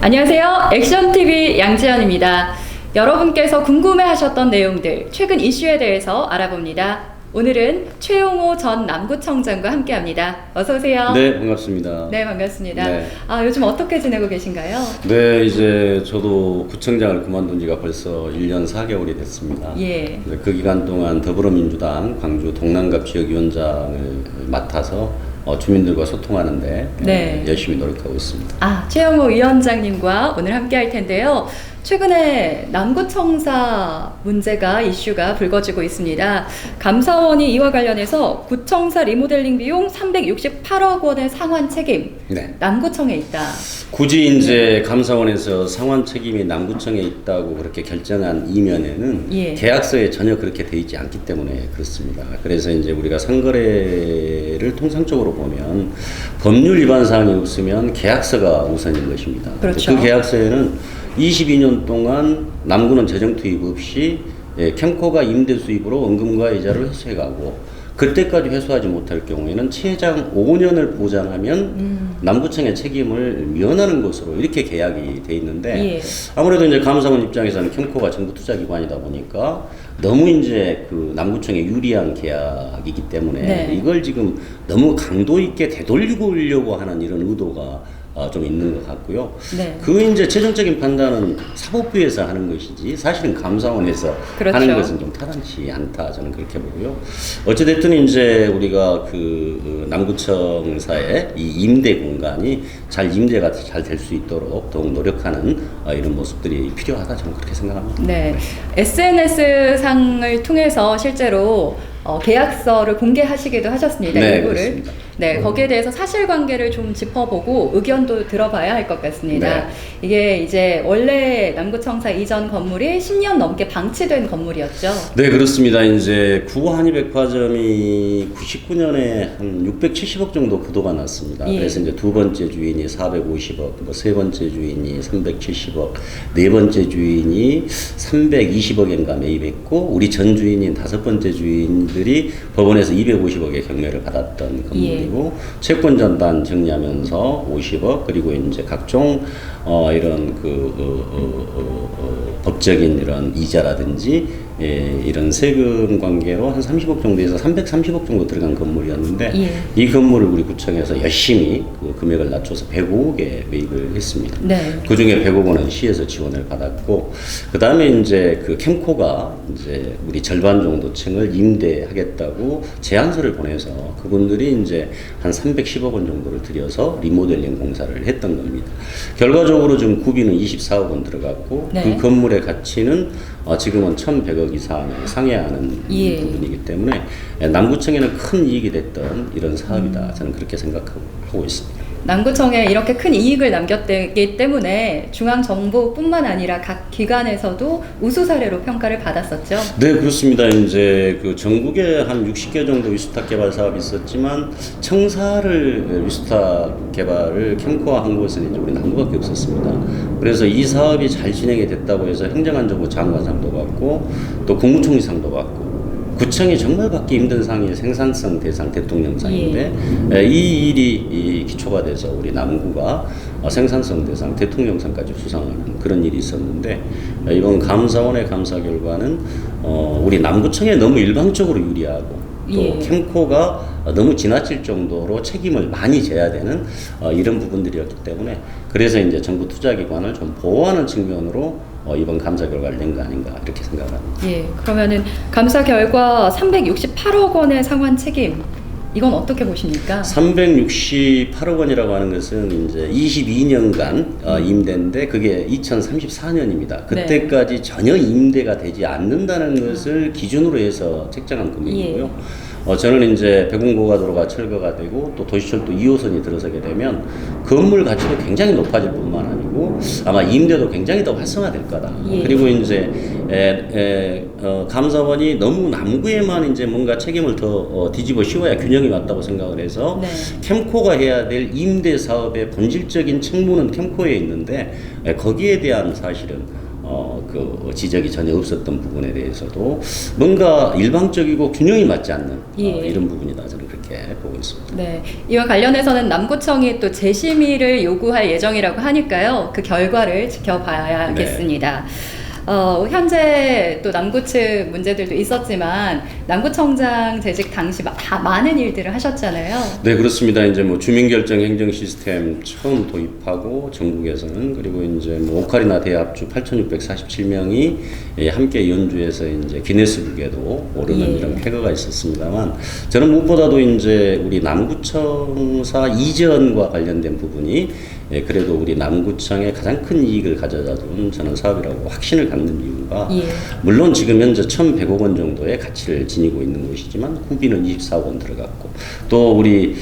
안녕하세요. 액션TV 양지연입니다. 여러분께서 궁금해하셨던 내용들, 최근 이슈에 대해서 알아봅니다. 오늘은 최용호 전 남구청장과 함께합니다. 어서 오세요. 네, 반갑습니다. 네, 반갑습니다. 네. 요즘 어떻게 지내고 계신가요? 네, 이제 저도 구청장을 그만둔 지가 벌써 1년 4개월이 됐습니다. 예. 그 기간 동안 더불어민주당 광주 동남갑 지역위원장을 맡아서 주민들과 소통하는데 네. 열심히 노력하고 있습니다. 최용호 위원장님과 오늘 함께 할 텐데요. 최근에 남구청사 문제가 이슈가 불거지고 있습니다. 감사원이 이와 관련해서 구청사 리모델링 비용 368억 원의 상환 책임 네. 남구청에 있다. 굳이 이제 감사원에서 상환 책임이 남구청에 있다고 그렇게 결정한 이면에는 예. 계약서에 전혀 그렇게 돼 있지 않기 때문에 그렇습니다. 그래서 이제 우리가 상거래를 통상적으로 보면 법률 위반 사항이 없으면 계약서가 우선인 것입니다. 그렇죠. 그 계약서에는 22년 동안 남구는 재정 투입 없이 캠코가 임대 수입으로 원금과 이자를 회수해가고 그때까지 회수하지 못할 경우에는 최장 5년을 보장하면 남구청의 책임을 면하는 것으로 이렇게 계약이 돼 있는데, 예. 아무래도 이제 감사원 입장에서는 캠코가 정부 투자기관이다 보니까 너무 이제 그 남구청에 유리한 계약이기 때문에 네. 이걸 지금 너무 강도 있게 되돌리려고 하는 이런 의도가 좀 있는 것 같고요. 네. 그 이제 최종적인 판단은 사법부에서 하는 것이지 사실은 감사원에서 그렇죠. 하는 것은 좀 타당치 않다, 저는 그렇게 보고요. 어찌됐든 이제 우리가 그 남구청사의 이 임대 공간이 잘 임대가 잘 될 수 있도록 더욱 노력하는 이런 모습들이 필요하다, 저는 그렇게 생각합니다. 네. SNS상을 통해서 실제로 계약서를 공개하시기도 하셨습니다. 네, 일부를. 그렇습니다. 네, 거기에 대해서 사실관계를 좀 짚어보고 의견도 들어봐야 할 것 같습니다. 네. 이게 이제 원래 남구청사 이전 건물이 10년 넘게 방치된 건물이었죠. 네, 그렇습니다. 이제 구호 한의백화점이 99년에 한 670억 정도 부도가 났습니다. 예. 그래서 이제 두 번째 주인이 450억, 뭐 세 번째 주인이 370억, 네 번째 주인이 320억인가 매입했고, 우리 전 주인인 다섯 번째 주인들이 법원에서 250억의 경매를 받았던 건물이고, 채권 전단 정리하면서 50억, 그리고 이제 각종 이런 법적인 이런 이자라든지 이런 세금 관계로 한 30억 정도에서 330억 정도 들어간 건물이었는데, 예. 이 건물을 우리 구청에서 열심히 그 금액을 낮춰서 105억에 매입을 했습니다. 네. 그 중에 100억 원은 시에서 지원을 받았고, 그 다음에 이제 그 캠코가 이제 우리 절반 정도 층을 임대하겠다고 제안서를 보내서 그분들이 이제 한 310억 원 정도를 들여서 리모델링 공사를 했던 겁니다. 결과적으로 지금 구비는 24억 원 들어갔고, 네. 그 건물의 가치는 지금은 1,100억 이상을 상회하는 예. 부분이기 때문에 남구청에는 큰 이익이 됐던 이런 사업이다, 저는 그렇게 생각하고 있습니다. 남구청에 이렇게 큰 이익을 남겼기 때문에 중앙정부뿐만 아니라 각 기관에서도 우수 사례로 평가를 받았었죠. 네, 그렇습니다. 이제 그 전국에 한 60개 정도 위스탁 개발 사업이 있었지만 청사를 위스탁 개발을 캠코화 한 곳은 이제 우리 남구밖에 없었습니다. 그래서 이 사업이 잘 진행이 됐다고 해서 행정안전부 장관상도 받고 또 국무총리상도 받고, 구청이 정말 받기 힘든 상이 생산성 대상 대통령상인데, 이 일이 기초가 돼서 우리 남구가 생산성 대상 대통령상까지 수상하는 그런 일이 있었는데, 이번 감사원의 감사 결과는 우리 남구청에 너무 일방적으로 유리하고 또 예. 캠코가 너무 지나칠 정도로 책임을 많이 져야 되는 이런 부분들이었기 때문에, 그래서 이제 정부 투자기관을 좀 보호하는 측면으로 이번 감사 결과를 낸 거 아닌가, 이렇게 생각합니다. 예, 그러면은 감사 결과 368억 원의 상환 책임, 이건 어떻게 보십니까? 368억 원이라고 하는 것은 이제 22년간 임대인데 그게 2034년입니다. 그때까지 전혀 임대가 되지 않는다는 것을 기준으로 해서 책정한 금액이고요. 저는 이제 백운고가도로가 철거가 되고 또 도시철도 2호선이 들어서게 되면 건물 가치도 굉장히 높아질 뿐만 아니고 아마 임대도 굉장히 더 활성화될 거다. 예. 그리고 이제 감사원이 너무 남구에만 이제 뭔가 책임을 더 뒤집어 씌워야 균형이 맞다고 생각을 해서, 네. 캠코가 해야 될 임대 사업의 본질적인 책무는 캠코에 있는데 거기에 대한 사실은 그 지적이 전혀 없었던 부분에 대해서도 뭔가 일방적이고 균형이 맞지 않는 이런 부분이다, 저는 그렇게 이렇게 보고 있습니다. 네, 이와 관련해서는 남구청이 또 재심의를 요구할 예정이라고 하니까요. 그 결과를 지켜봐야겠습니다. 현재 또 남구 측 문제들도 있었지만 남구청장 재직 당시 다 많은 일들을 하셨잖아요. 네, 그렇습니다. 이제 뭐 주민결정 행정 시스템 처음 도입하고 전국에서는, 그리고 이제 뭐 오카리나 대합주 8,647명이 함께 연주해서 이제 기네스북에도 오르는 이런 쾌거가 있었습니다만, 저는 무엇보다도 이제 우리 남구청사 이전과 관련된 부분이 그래도 우리 남구청에 가장 큰 이익을 가져다 준 저는 사업이라고 확신을 갖는 이유가, 물론 지금 현재 1,100억 원 정도의 가치를 지니고 있는 것이지만 후비는 24억 원 들어갔고, 또 우리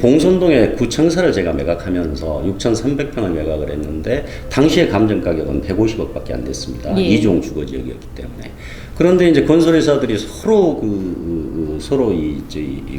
봉선동의 구청사를 제가 매각하면서 6,300평을 매각을 했는데 당시에 감정 가격은 150억밖에 안 됐습니다. 이종 주거 지역이었기 때문에. 그런데 이제 건설회사들이 서로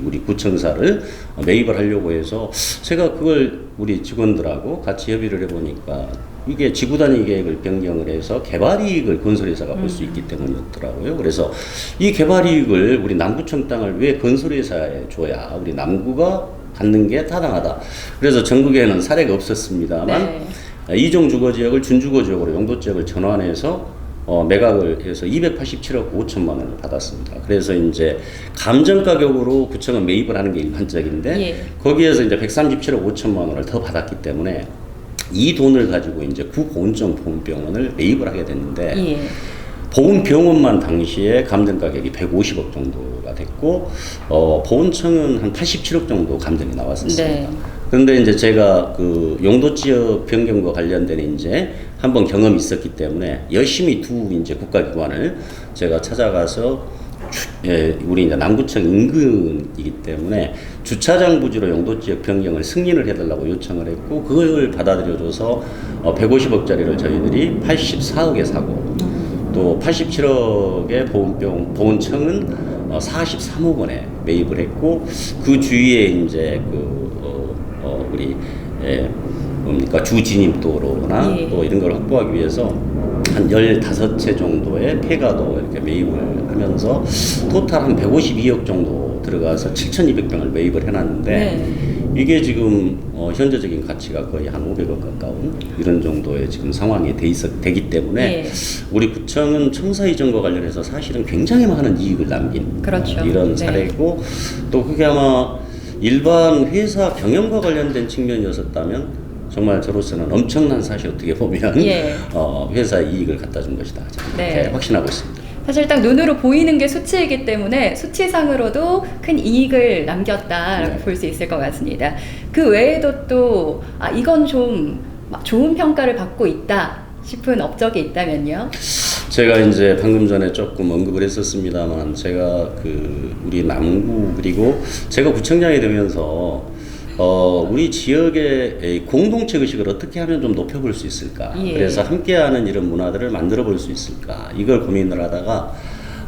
우리 구청사를 매입을 하려고 해서 제가 그걸 우리 직원들하고 같이 협의를 해보니까 이게 지구 단위 계획을 변경을 해서 개발 이익을 건설회사가 볼 수 있기 때문이었더라고요. 그래서 이 개발 이익을 우리 남구청 땅을 왜 건설회사에 줘야 우리 남구가 갖는 게 타당하다. 그래서 전국에는 사례가 없었습니다만 이종 주거 지역을 준주거 지역으로 용도 지역을 전환해서 매각을 해서 287억 5천만 원을 받았습니다. 그래서 이제 감정 가격으로 구청은 매입을 하는 게 일반적인데 거기에서 이제 137억 5천만 원을 더 받았기 때문에 이 돈을 가지고 이제 구보훈청 보훈병원을 매입을 하게 됐는데 보훈병원만 당시에 감정 가격이 150억 정도가 됐고 보훈청은 한 87억 정도 감정이 나왔었습니다. 그런데 이제 제가 그 용도 지역 변경과 관련된 이제 한번 경험이 있었기 때문에 열심히 두 이제 국가기관을 제가 찾아가서 우리 이제 남구청 인근이기 때문에 주차장 부지로 용도 지역 변경을 승인을 해달라고 요청을 했고, 그걸 받아들여줘서 150억짜리를 저희들이 84억에 사고, 또 87억의 보훈청은 43억 원에 매입을 했고, 그 주위에 이제 우리 주 진입도로나 또 이런 걸 확보하기 위해서 한 15채 정도의 폐가도 이렇게 매입을 하면서 토탈 한 152억 정도 들어가서 7,200병을 매입을 해놨는데 이게 지금 현재적인 가치가 거의 한 500억 가까운 이런 정도의 지금 상황이 되기 때문에 우리 구청은 청사 이전과 관련해서 사실은 굉장히 많은 이익을 남긴 이런 사례고, 또 그게 아마 일반 회사 경영과 관련된 측면이었다면 정말 저로서는 엄청난 사실, 어떻게 보면 회사 이익을 갖다 준 것이다, 이렇게 확신하고 있습니다. 사실 딱 눈으로 보이는 게 수치이기 때문에 수치상으로도 큰 이익을 남겼다라고 볼 수 있을 것 같습니다. 그 외에도 또 이건 좀 좋은 평가를 받고 있다 싶은 업적이 있다면요? 제가 이제 방금 전에 조금 언급을 했었습니다만, 제가 우리 남구, 그리고 제가 구청장이 되면서 우리 지역의 공동체 의식을 어떻게 하면 좀 높여볼 수 있을까? 그래서 함께하는 이런 문화들을 만들어 볼 수 있을까? 이걸 고민을 하다가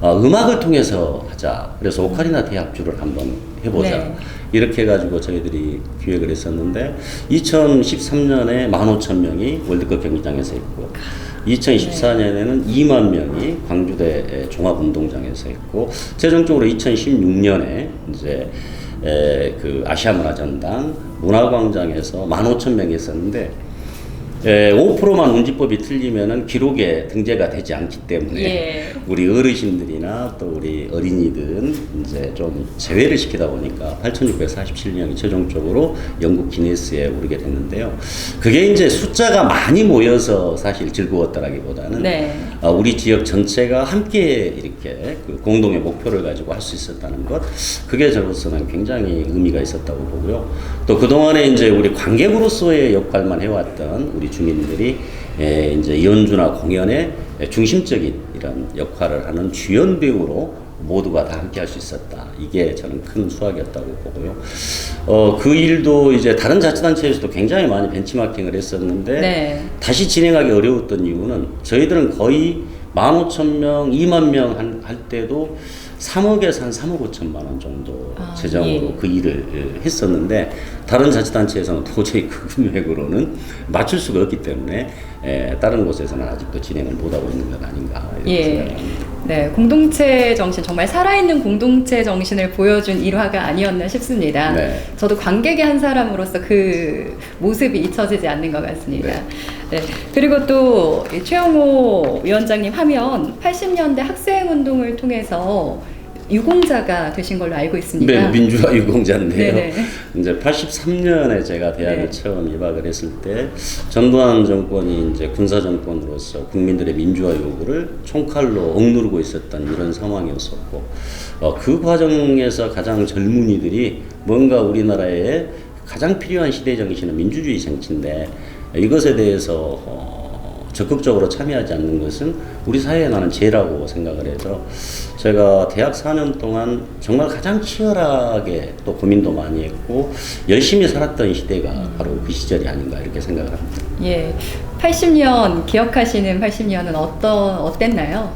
음악을 통해서 하자. 그래서 오카리나 대합주를 한번 해보자. 이렇게 해가지고 저희들이 기획을 했었는데 2013년에 15,000명이 월드컵 경기장에서 했고, 2014년에는 2만 명이 광주대 종합운동장에서 했고, 최종적으로 2016년에 이제 그 아시아문화전당 문화광장에서 15,000명이 했었는데 5%만 운지법이 틀리면은 기록에 등재가 되지 않기 때문에 우리 어르신들이나 또 우리 어린이들은 이제 좀 제외를 시키다 보니까 8,647명이 최종적으로 영국 기네스에 오르게 됐는데요. 그게 이제 숫자가 많이 모여서 사실 즐거웠다라기보다는 우리 지역 전체가 함께 이렇게 그 공동의 목표를 가지고 할 수 있었다는 것, 그게 저로서는 굉장히 의미가 있었다고 보고요. 또 그동안에 이제 우리 관객으로서의 역할만 해왔던 우리 주민들이 이제 연주나 공연의 중심적인 이런 역할을 하는 주연 배우로 모두가 다 함께 할 수 있었다. 이게 저는 큰 수확이었다고 보고요. 그 일도 이제 다른 자치단체에서도 굉장히 많이 벤치마킹을 했었는데 다시 진행하기 어려웠던 이유는 저희들은 거의 15,000명, 2만 명 할 때도 3억에서 한 3억 5천만 원 정도 재정으로 그 일을 했었는데, 다른 자치단체에서는 도저히 그 금액으로는 맞출 수가 없기 때문에 다른 곳에서는 아직도 진행을 못하고 있는 것 아닌가 이런 생각을 합니다. 네, 공동체 정신, 정말 살아있는 공동체 정신을 보여준 일화가 아니었나 싶습니다. 네. 저도 관객의 한 사람으로서 그 모습이 잊혀지지 않는 것 같습니다. 네. 그리고 또 최영호 위원장님 하면 80년대 학생운동을 통해서 유공자가 되신 걸로 알고 있습니다. 네, 민주화 유공자인데요. 네네. 이제 83년에 제가 대학을 네. 처음 입학을 했을 때 전두환 정권이 이제 군사 정권으로서 국민들의 민주화 요구를 총칼로 억누르고 있었던 이런 상황이었었고, 그 과정에서 가장 젊은이들이 뭔가 우리나라에 가장 필요한 시대 정신은 민주주의 정치인데 이것에 대해서 적극적으로 참여하지 않는 것은 우리 사회에 나는 죄라고 생각을 해서 제가 대학 4년 동안 정말 가장 치열하게 또 고민도 많이 했고 열심히 살았던 시대가 바로 그 시절이 아닌가 이렇게 생각을 합니다. 예, 80년 기억하시는 80년은 어땠나요?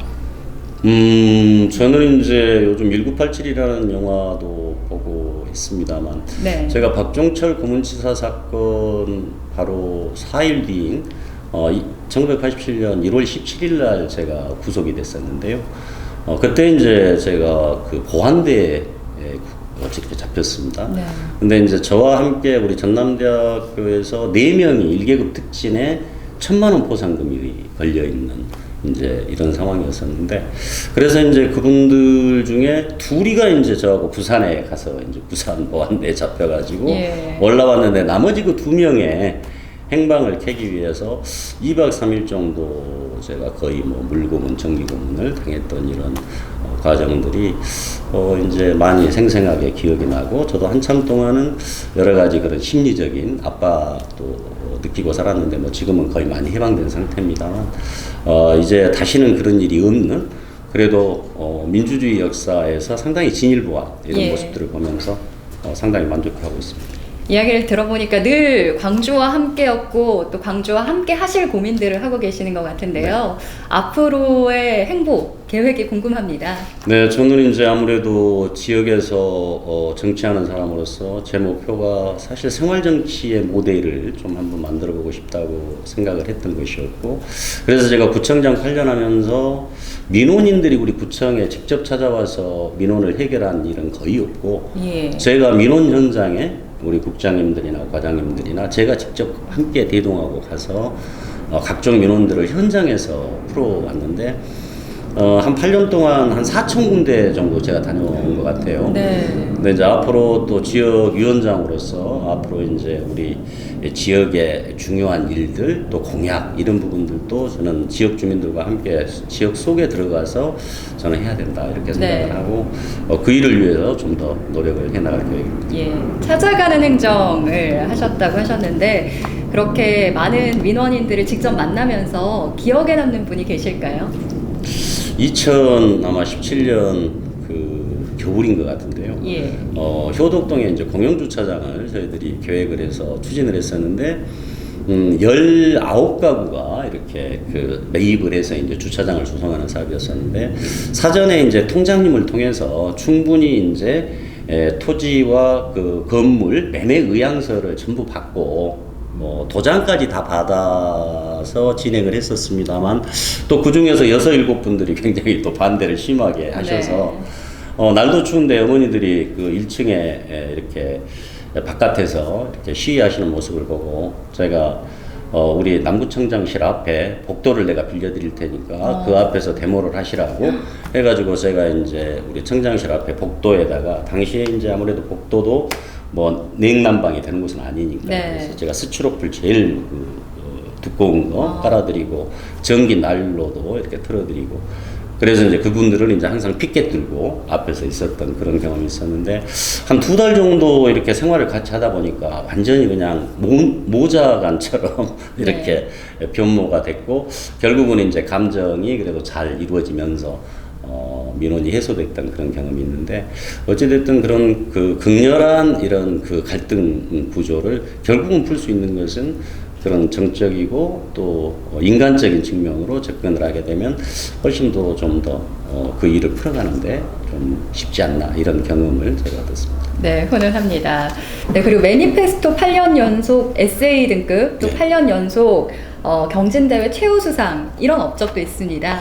저는 이제 요즘 1987이라는 영화도 보고 있습니다만 네. 제가 박종철 고문치사 사건 바로 4일 뒤인 1987년 1월 17일 날 제가 구속이 됐었는데요. 그때 이제 제가 그 고한대에 어떻게 잡혔습니다. 네. 근데 이제 저와 함께 우리 전남대학교에서 4명이 1계급 특진에 1,000만 원 포상금이 걸려 있는 이제 이런 상황이었었는데, 그래서 이제 그분들 중에 둘이가 이제 저하고 부산에 가서 이제 부산 보안대에 잡혀가지고 예. 올라왔는데 나머지 그 2명의 행방을 캐기 위해서 2박 3일 정도 제가 거의 뭐 물고문, 정기고문을 당했던 이런 과정들이 이제 많이 생생하게 기억이 나고, 저도 한참 동안은 여러 가지 그런 심리적인 압박도 느끼고 살았는데 뭐 지금은 거의 많이 해방된 상태입니다만 이제 다시는 그런 일이 없는, 그래도 민주주의 역사에서 상당히 진일보한 이런 예. 모습들을 보면서 상당히 만족하고 있습니다. 이야기를 들어보니까 늘 광주와 함께였고 또 광주와 함께 하실 고민들을 하고 계시는 것 같은데요. 앞으로의 행보 계획이 궁금합니다. 네, 저는 이제 아무래도 지역에서 정치하는 사람으로서 제 목표가 사실 생활 정치의 모델을 좀 한번 만들어 보고 싶다고 생각을 했던 것이었고, 그래서 제가 구청장 8년 하면서 민원인들이 우리 구청에 직접 찾아와서 민원을 해결한 일은 거의 없고, 예. 제가 민원 현장에 우리 국장님들이나 과장님들이나 제가 직접 함께 대동하고 가서 각종 민원들을 현장에서 풀어왔는데 한 8년 동안 한 4,000군데 정도 제가 다녀온 것 같아요. 네. 근데 이제 앞으로 또 지역 위원장으로서 앞으로 이제 우리 지역의 중요한 일들 또 공약 이런 부분들도 저는 지역 주민들과 함께 지역 속에 들어가서 저는 해야 된다 이렇게 생각을 네. 하고 그 일을 위해서 좀 더 노력을 해나갈 계획입니다. 예, 찾아가는 행정을 하셨다고 하셨는데 그렇게 많은 민원인들을 직접 만나면서 기억에 남는 분이 계실까요? 2017년 그 겨울인 것 같은데요. 예. 효덕동에 이제 공영주차장을 저희들이 계획을 해서 추진을 했었는데 19가구가 이렇게 그 매입을 해서 이제 주차장을 조성하는 사업이었었는데, 사전에 이제 통장님을 통해서 충분히 이제 토지와 그 건물 매매 의향서를 전부 받고 도장까지 다 받아서 진행을 했었습니다만, 또 그 중에서 6, 7분들이 굉장히 또 반대를 심하게 하셔서 날도 추운데 어머니들이 그 1층에 이렇게 바깥에서 이렇게 시위하시는 모습을 보고 제가 우리 남구청장실 앞에 복도를 내가 빌려드릴 테니까 그 앞에서 데모를 하시라고 해가지고 제가 이제 우리 청장실 앞에 복도에다가, 당시에 이제 아무래도 복도도 뭐 냉난방이 되는 곳은 아니니까 네. 그래서 제가 스치로풀 제일 두꺼운 거 깔아드리고 전기 난로도 이렇게 틀어드리고, 그래서 이제 그분들은 이제 항상 피켓 들고 앞에서 있었던 그런 경험이 있었는데, 한 2달 정도 이렇게 생활을 같이 하다 보니까 완전히 그냥 모자간처럼 이렇게 변모가 됐고, 결국은 이제 감정이 그래도 잘 이루어지면서 민원이 해소됐던 그런 경험이 있는데, 어찌됐든 그런 그 극렬한 이런 그 갈등 구조를 결국은 풀 수 있는 것은 그런 정적이고 또 인간적인 측면으로 접근을 하게 되면 훨씬 더 좀 더 그 일을 풀어가는데 좀 쉽지 않나 이런 경험을 제가 얻었습니다. 네, 훈훈합니다. 네, 그리고 매니페스토 8년 연속 에세이 등급, 또 네. 8년 연속 경진대회 최우수상 이런 업적도 있습니다.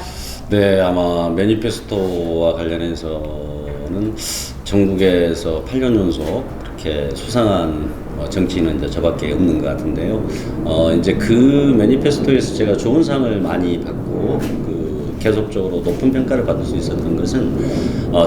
네, 아마 매니페스토와 관련해서는 전국에서 8년 연속 그렇게 수상한 정치인은 이제 저밖에 없는 것 같은데요. 이제 그 매니페스토에서 제가 좋은 상을 많이 받고 계속적으로 높은 평가를 받을 수 있었던 것은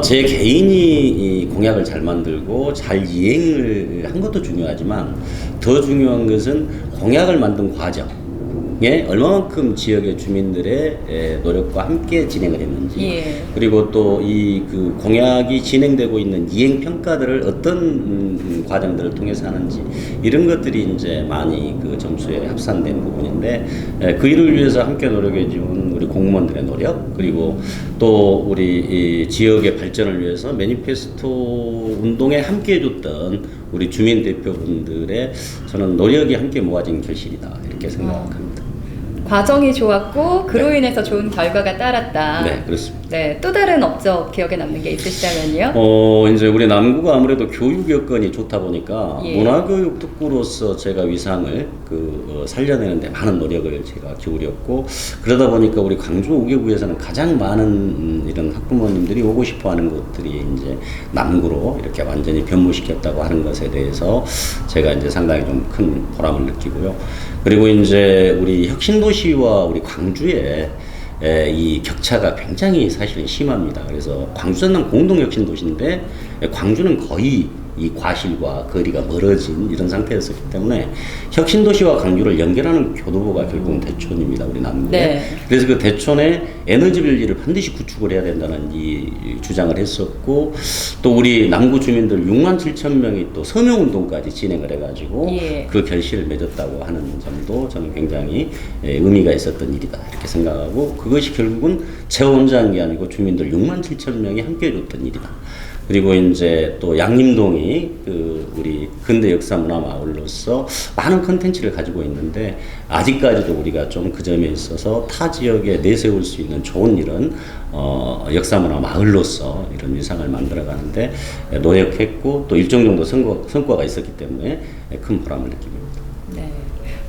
제 개인이 이 공약을 잘 만들고 잘 이행을 한 것도 중요하지만 더 중요한 것은 공약을 만든 과정에 얼마만큼 지역의 주민들의 노력과 함께 진행을 했는지 예. 그리고 또 이 그 공약이 진행되고 있는 이행 평가들을 어떤 과정들을 통해서 하는지 이런 것들이 이제 많이 그 점수에 합산된 부분인데 그 일을 위해서 함께 노력해 준 우리 공무원들의 노력 그리고 또 우리 이 지역의 발전을 위해서 매니페스토 운동에 함께 해줬던 우리 주민 대표분들의 저는 노력이 함께 모아진 결실이다 이렇게 생각합니다. 과정이 좋았고 그로 인해서 좋은 결과가 따랐다. 네, 그렇습니다. 네, 또 다른 업적 기억에 남는 게 있으시다면요? 이제 우리 남구가 아무래도 교육 여건이 좋다 보니까 예. 문화교육 특구로서 제가 위상을 살려내는데 많은 노력을 제가 기울였고 그러다 보니까 우리 광주 5개구에서는 가장 많은 이런 학부모님들이 오고 싶어하는 것들이 이제 남구로 이렇게 완전히 변모시켰다고 하는 것에 대해서 제가 이제 상당히 좀 큰 보람을 느끼고요. 그리고 이제 우리 혁신도시와 우리 광주의 이 격차가 굉장히 사실은 심합니다. 그래서 광주 전남 공동혁신도시인데 광주는 거의 이 과실과 거리가 멀어진 이런 상태였었기 때문에 혁신도시와 광주를 연결하는 교도보가 결국은 대촌입니다. 우리 남구에. 네. 그래서 그 대촌에 에너지밸리를 반드시 구축을 해야 된다는 이 주장을 했었고 또 우리 남구 주민들 6만 7천 명이 또 서명운동까지 진행을 해가지고 예. 그 결실을 맺었다고 하는 점도 저는 굉장히 의미가 있었던 일이다 이렇게 생각하고 그것이 결국은 제 혼자 한 게 아니고 주민들 6만 7천 명이 함께 해줬던 일이다. 그리고 이제 또 양림동이 우리 근대 역사 문화 마을로서 많은 컨텐츠를 가지고 있는데 아직까지도 우리가 좀 그 점에 있어서 타 지역에 내세울 수 있는 좋은 이런 역사 문화 마을로서 이런 위상을 만들어 가는데 노력했고 또 일정 정도 성과가 있었기 때문에 큰 보람을 느낍니다. 네.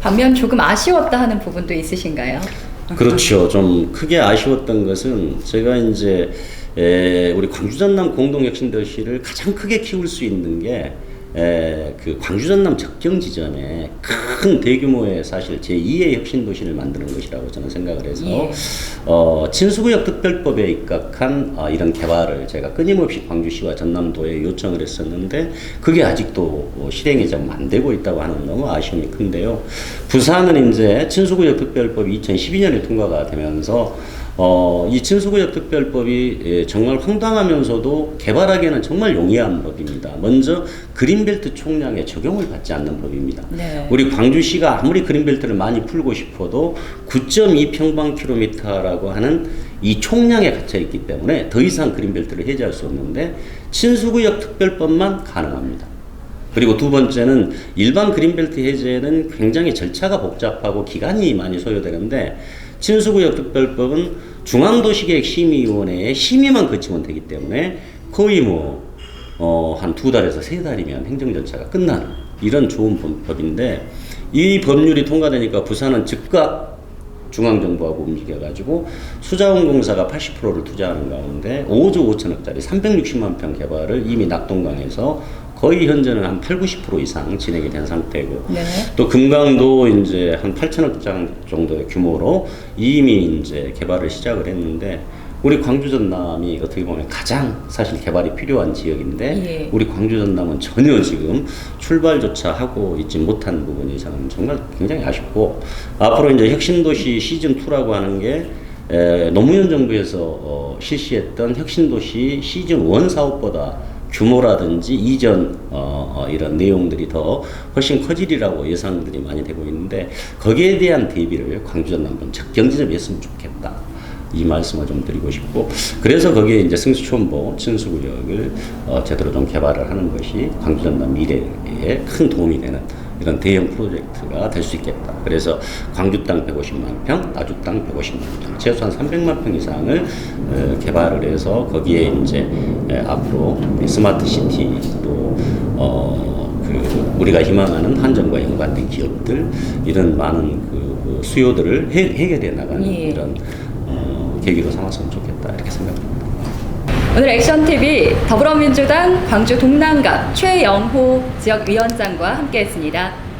반면 조금 아쉬웠다 하는 부분도 있으신가요? 그렇죠. 좀 크게 아쉬웠던 것은 제가 이제 우리 광주 전남 공동혁신도시를 가장 크게 키울 수 있는 게 그 광주 전남 적경 지점에 큰 대규모의 사실 제2의 혁신도시를 만드는 것이라고 저는 생각을 해서 예. 친수구역 특별법에 입각한 이런 개발을 제가 끊임없이 광주시와 전남도에 요청을 했었는데 그게 아직도 실행이 좀 안 되고 있다고 하는 너무 아쉬움이 큰데요. 부산은 이제 친수구역 특별법이 2012년에 통과가 되면서 이 친수구역 특별법이 정말 황당하면서도 개발하기에는 정말 용이한 법입니다. 먼저 그린벨트 총량에 적용을 받지 않는 법입니다. 네. 우리 광주시가 아무리 그린벨트를 많이 풀고 싶어도 9.2 평방킬로미터라고 하는 이 총량에 갇혀 있기 때문에 더 이상 그린벨트를 해제할 수 없는데 친수구역 특별법만 가능합니다. 그리고 두 번째는 일반 그린벨트 해제는 굉장히 절차가 복잡하고 기간이 많이 소요되는데 친수구역 특별법은 중앙도시계획심의위원회의 심의만 거치면 되기 때문에 거의 한 2달에서 3달이면 행정절차가 끝나는 이런 좋은 법인데 이 법률이 통과되니까 부산은 즉각 중앙정부하고 움직여가지고 수자원공사가 80%를 투자하는 가운데 5조 5천억짜리 360만 평 개발을 이미 낙동강에서 거의 현재는 한 80~90% 이상 진행이 된 상태고 네. 또 금강도 이제 한 8천억 정도의 규모로 이미 이제 개발을 시작을 했는데 우리 광주 전남이 어떻게 보면 가장 사실 개발이 필요한 지역인데 예. 우리 광주 전남은 전혀 지금 출발조차 하고 있지 못한 부분이 저는 정말 굉장히 아쉽고 앞으로 이제 혁신도시 시즌2라고 하는 게 노무현 정부에서 실시했던 혁신도시 시즌1 사업보다 규모라든지 이전 이런 내용들이 더 훨씬 커지리라고 예상들이 많이 되고 있는데 거기에 대한 대비를 광주 전남은 적경지점에 했으면 좋겠다. 이 말씀을 좀 드리고 싶고 그래서 거기에 이제 승수촌보 친수구역을 제대로 좀 개발을 하는 것이 광주 전남 미래에 큰 도움이 되는 이런 대형 프로젝트가 될 수 있겠다. 그래서 광주 땅 150만 평, 나주 땅 150만 평, 최소한 300만 평 이상을 개발을 해서 거기에 이제 앞으로 스마트 시티 또 우리가 희망하는 한전과 연관된 기업들 이런 많은 그 수요들을 해결해 나가는 예. 이런 계기로 삼았으면 좋겠다 이렇게 생각합니다. 오늘 액션TV 더불어민주당 광주 동남갑 최영호 지역위원장과 함께했습니다.